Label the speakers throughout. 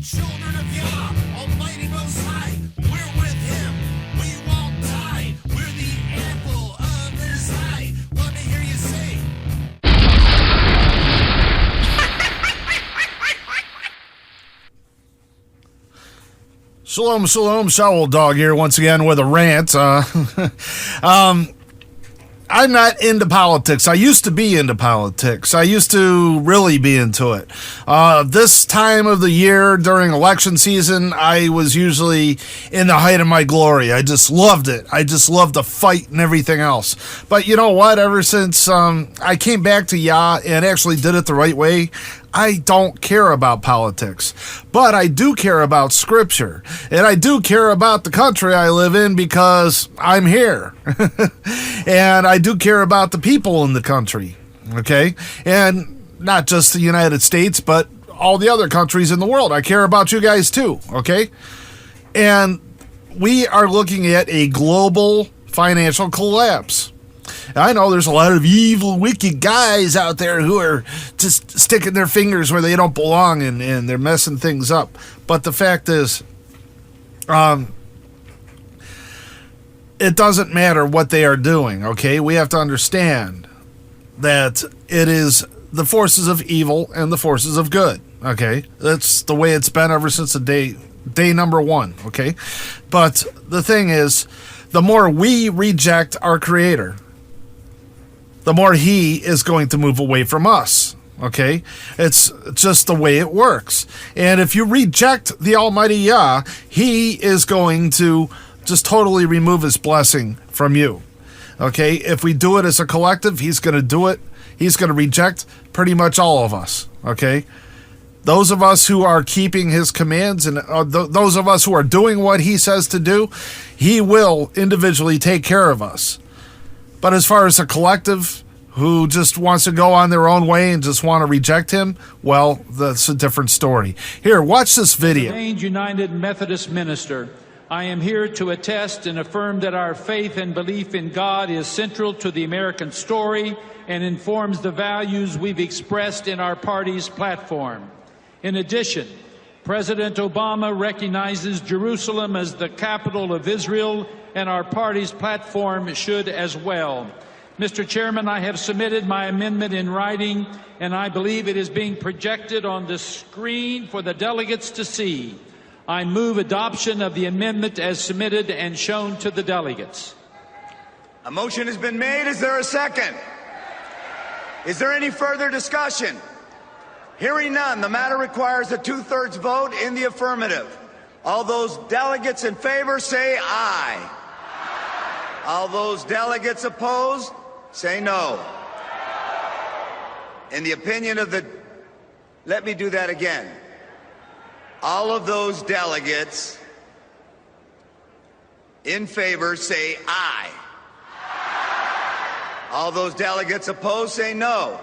Speaker 1: children of Yah, Almighty Most High. We're with Him. We won't die. We're the apple of His eye. Let me hear you say.
Speaker 2: Shalom, shalom, Shaul Dog here once again with a rant. I'm not into politics. I used to be into politics. I used to really be into it. This time of the year during election season, I was usually in the height of my glory. I just loved it. I just loved the fight and everything else. But you know what? Ever since I came back to Yah and actually did it the right way, I don't care about politics, but I do care about scripture, and I do care about the country I live in because I'm here, and I do care about the people in the country, okay, and not just the United States, but all the other countries in the world. I care about you guys too, okay, and we are looking at a global financial collapse. I know there's a lot of evil, wicked guys out there who are just sticking their fingers where they don't belong and they're messing things up. But the fact is, it doesn't matter what they are doing, okay? We have to understand that it is the forces of evil and the forces of good, okay? That's the way it's been ever since the day number one, okay? But the thing is, the more we reject our Creator, the more He is going to move away from us, okay? It's just the way it works. And if you reject the Almighty Yah, He is going to just totally remove His blessing from you, okay? If we do it as a collective, He's going to do it. He's going to reject pretty much all of us, okay? Those of us who are keeping His commands and those of us who are doing what He says to do, He will individually take care of us. But as far as a collective who just wants to go on their own way and just want to reject Him, well, that's a different story. Here, watch this video.
Speaker 3: As a United Methodist minister, I am here to attest and affirm that our faith and belief in God is central to the American story and informs the values we've expressed in our party's platform. In addition, President Obama recognizes Jerusalem as the capital of Israel, and our party's platform should as well. Mr. Chairman, I have submitted my amendment in writing, and I believe it is being projected on the screen for the delegates to see. I move adoption of the amendment as submitted and shown to the delegates.
Speaker 4: A motion has been made. Is there a second? Is there any further discussion? Hearing none, the matter requires a two-thirds vote in the affirmative. All those delegates in favor say aye. All those delegates opposed say no. In the opinion of the... Let me do that again. All of those delegates in favor say aye. All those delegates opposed say no.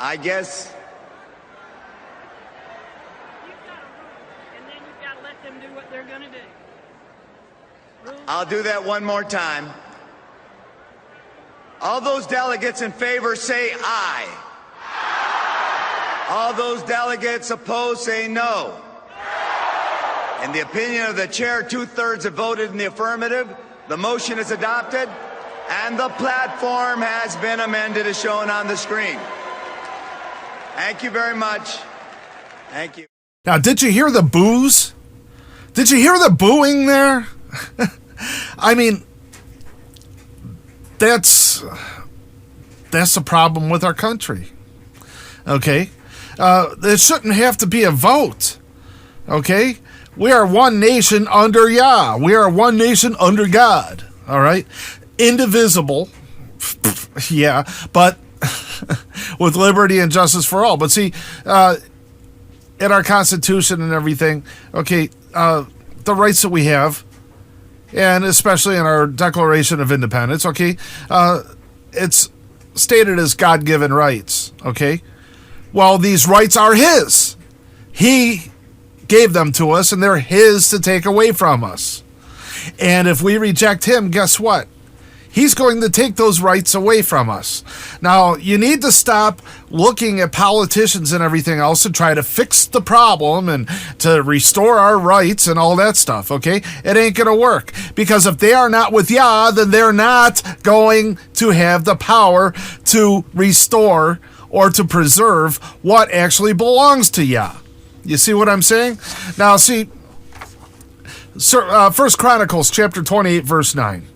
Speaker 4: I guess.
Speaker 5: You've got a rule, and then you've got to let them do what they're going to do. Rules.
Speaker 4: I'll do that one more time. All those delegates in favor say aye. All those delegates opposed say no. In the opinion of the chair, two-thirds have voted in the affirmative. The motion is adopted, and the platform has been amended as shown on the screen. Thank you very much. Thank you.
Speaker 2: Now, did you hear the boos? Did you hear the booing there? I mean, that's the problem with our country. Okay? There shouldn't have to be a vote. Okay? We are one nation under Yah. We are one nation under God. All right? Indivisible. Yeah, but with liberty and justice for all. But see, in our Constitution and everything, okay, the rights that we have, and especially in our Declaration of Independence, okay, it's stated as God-given rights, okay? Well, these rights are His. He gave them to us, and they're His to take away from us. And if we reject him, guess what? He's going to take those rights away from us. Now, you need to stop looking at politicians and everything else to try to fix the problem and to restore our rights and all that stuff, okay? It ain't going to work. Because if they are not with Yah, then they're not going to have the power to restore or to preserve what actually belongs to Yah. You see what I'm saying? Now, see, 1 Chronicles chapter 28, verse 9.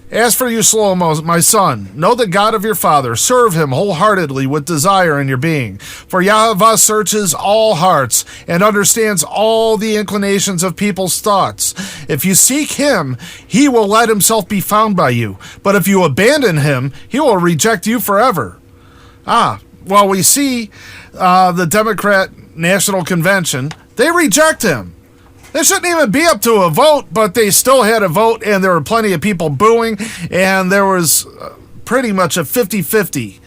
Speaker 2: As for you, Shlomo, my son, know the God of your father. Serve him wholeheartedly with desire in your being. For Yahweh searches all hearts and understands all the inclinations of people's thoughts. If you seek him, he will let himself be found by you. But if you abandon him, he will reject you forever. Well, we see the Democrat National Convention, they reject him. They shouldn't even be up to a vote, but they still had a vote, and there were plenty of people booing, and there was pretty much a 50-50.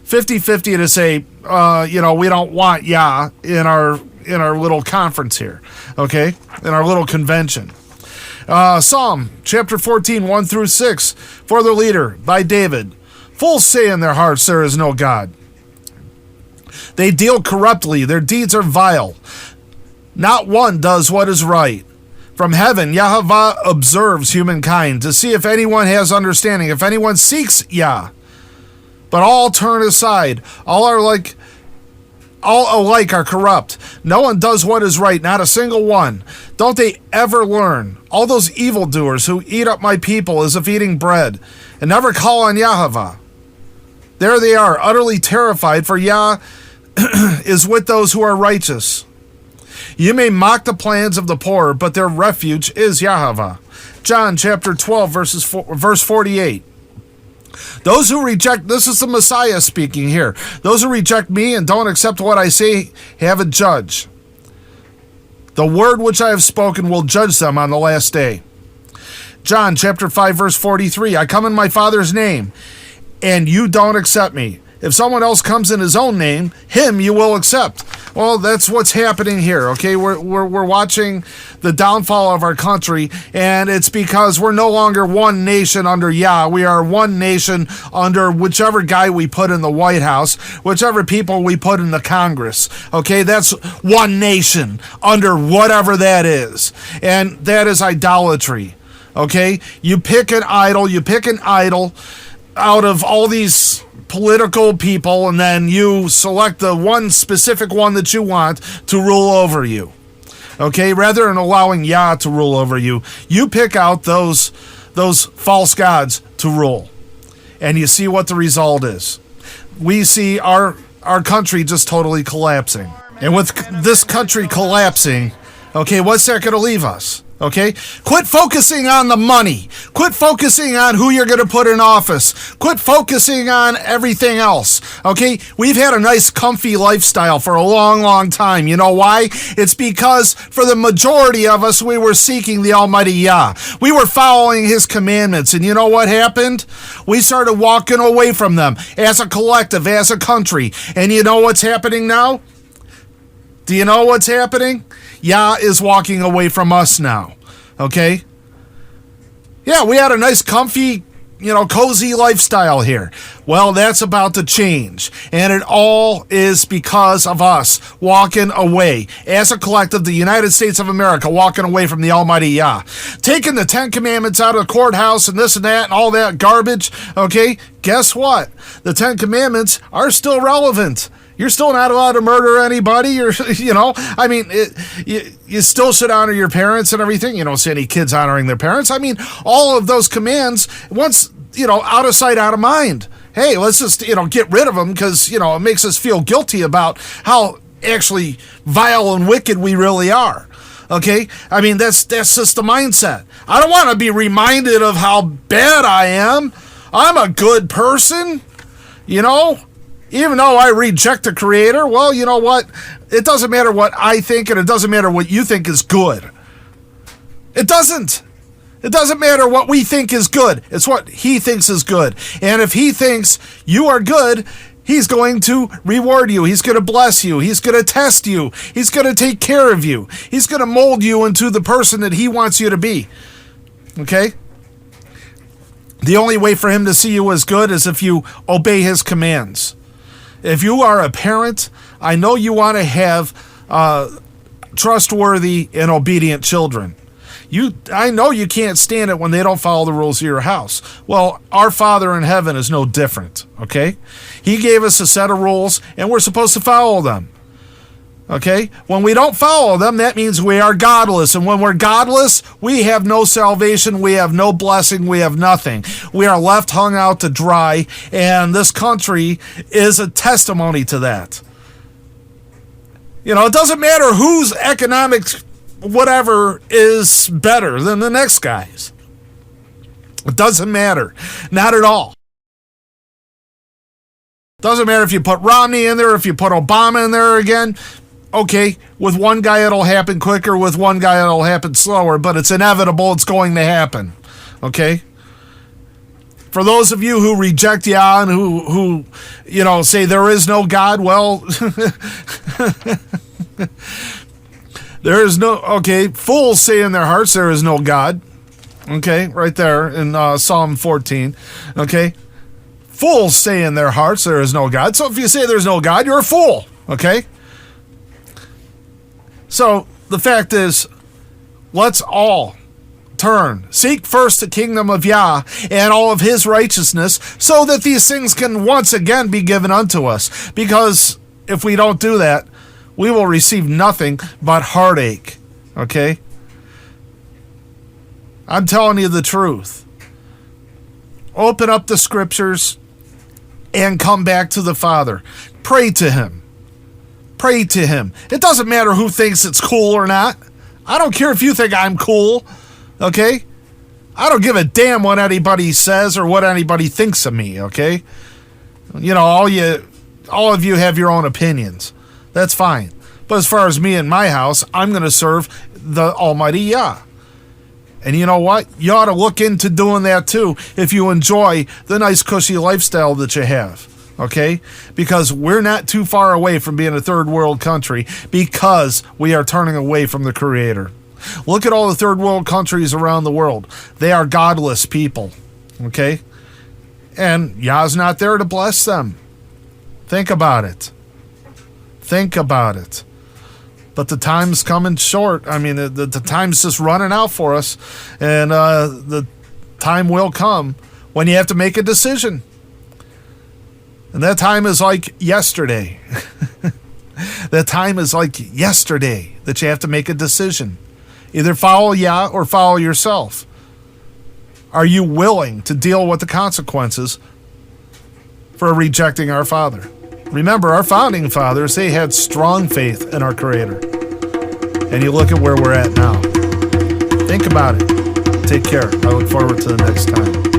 Speaker 2: 50-50 to say, we don't want Yah in our little conference here, okay? In our little convention. Psalm chapter 14, 1 through 6, for the leader, by David. Fools say in their hearts there is no God. They deal corruptly, their deeds are vile. Not one does what is right. From heaven, Yahweh observes humankind to see if anyone has understanding, if anyone seeks Yah. But all turn aside. All alike are corrupt. No one does what is right, not a single one. Don't they ever learn? All those evildoers who eat up my people as if eating bread, and never call on Yahweh. There they are, utterly terrified, for Yah is with those who are righteous. You may mock the plans of the poor, but their refuge is Yahweh. John chapter 12, verse 48. Those who reject, this is the Messiah speaking here. Those who reject me and don't accept what I say have a judge. The word which I have spoken will judge them on the last day. John chapter 5, verse 43. I come in my Father's name, and you don't accept me. If someone else comes in his own name, him you will accept. Well, that's what's happening here, okay? We're watching the downfall of our country, and it's because we're no longer one nation under Yah. We are one nation under whichever guy we put in the White House, whichever people we put in the Congress, okay? That's one nation under whatever that is, and that is idolatry, okay? You pick an idol out of all these political people, and then you select the one specific one that you want to rule over you. Okay, rather than allowing Yah to rule over you, you pick out those false gods to rule. And you see what the result is. We see our country just totally collapsing. And with this country collapsing, okay, what's that going to leave us? Okay? Quit focusing on the money. Quit focusing on who you're going to put in office. Quit focusing on everything else. Okay? We've had a nice, comfy lifestyle for a long, long time. You know why? It's because for the majority of us, we were seeking the Almighty Yah. We were following His commandments. And you know what happened? We started walking away from them as a collective, as a country. And you know what's happening now? Do you know what's happening? Yah is walking away from us now, okay? Yeah, we had a nice, comfy, cozy lifestyle here. Well, that's about to change, and it all is because of us walking away. As a collective, the United States of America walking away from the Almighty Yah. Taking the 10 Commandments out of the courthouse and this and that and all that garbage, okay? Guess what? The 10 Commandments are still relevant. You're still not allowed to murder anybody. You still should honor your parents and everything. You don't see any kids honoring their parents. I mean, all of those commands, once, out of sight, out of mind. Hey, let's just, get rid of them because, it makes us feel guilty about how actually vile and wicked we really are. Okay? I mean, that's just the mindset. I don't want to be reminded of how bad I am. I'm a good person, Even though I reject the Creator, well, you know what? It doesn't matter what I think, and it doesn't matter what you think is good. It doesn't. It doesn't matter what we think is good. It's what He thinks is good. And if He thinks you are good, He's going to reward you. He's going to bless you. He's going to test you. He's going to take care of you. He's going to mold you into the person that He wants you to be. Okay? The only way for him to see you as good is if you obey his commands. If you are a parent, I know you want to have trustworthy and obedient children. I know you can't stand it when they don't follow the rules of your house. Well, our Father in heaven is no different, okay? He gave us a set of rules, and we're supposed to follow them, okay? When we don't follow them, that means we are godless. And when we're godless, we have no salvation, we have no blessing, we have nothing. We are left hung out to dry, and this country is a testimony to that. You know, it doesn't matter whose economics whatever is better than the next guy's. It doesn't matter. Not at all. Doesn't matter if you put Romney in there, if you put Obama in there again. Okay, with one guy it'll happen quicker, with one guy it'll happen slower, but it's inevitable, it's going to happen. Okay? For those of you who reject Yah and who say there is no God, well, there is no, fools say in their hearts there is no God. Okay, right there in Psalm 14. Okay, fools say in their hearts there is no God. So if you say there's no God, you're a fool. Okay? So the fact is, let's all turn. Seek first the kingdom of Yah and all of his righteousness, so that these things can once again be given unto us. Because if we don't do that, we will receive nothing but heartache. Okay? I'm telling you the truth. Open up the scriptures and come back to the Father. Pray to him. Pray to him. It doesn't matter who thinks it's cool or not. I don't care if you think I'm cool. Okay? I don't give a damn what anybody says or what anybody thinks of me. Okay? You know, all of you have your own opinions. That's fine. But as far as me and my house, I'm going to serve the Almighty Yah. And you know what? You ought to look into doing that too if you enjoy the nice cushy lifestyle that you have. Okay? Because we're not too far away from being a third world country, because we are turning away from the Creator. Look at all the third world countries around the world. They are godless people. Okay? And Yah's not there to bless them. Think about it. Think about it. But the time's coming short. I mean, the time's just running out for us. And the time will come when you have to make a decision. And that time is like yesterday. That time is like yesterday that you have to make a decision. Either follow Yah or follow yourself. Are you willing to deal with the consequences for rejecting our Father? Remember, our founding fathers, they had strong faith in our Creator. And you look at where we're at now. Think about it. Take care. I look forward to the next time.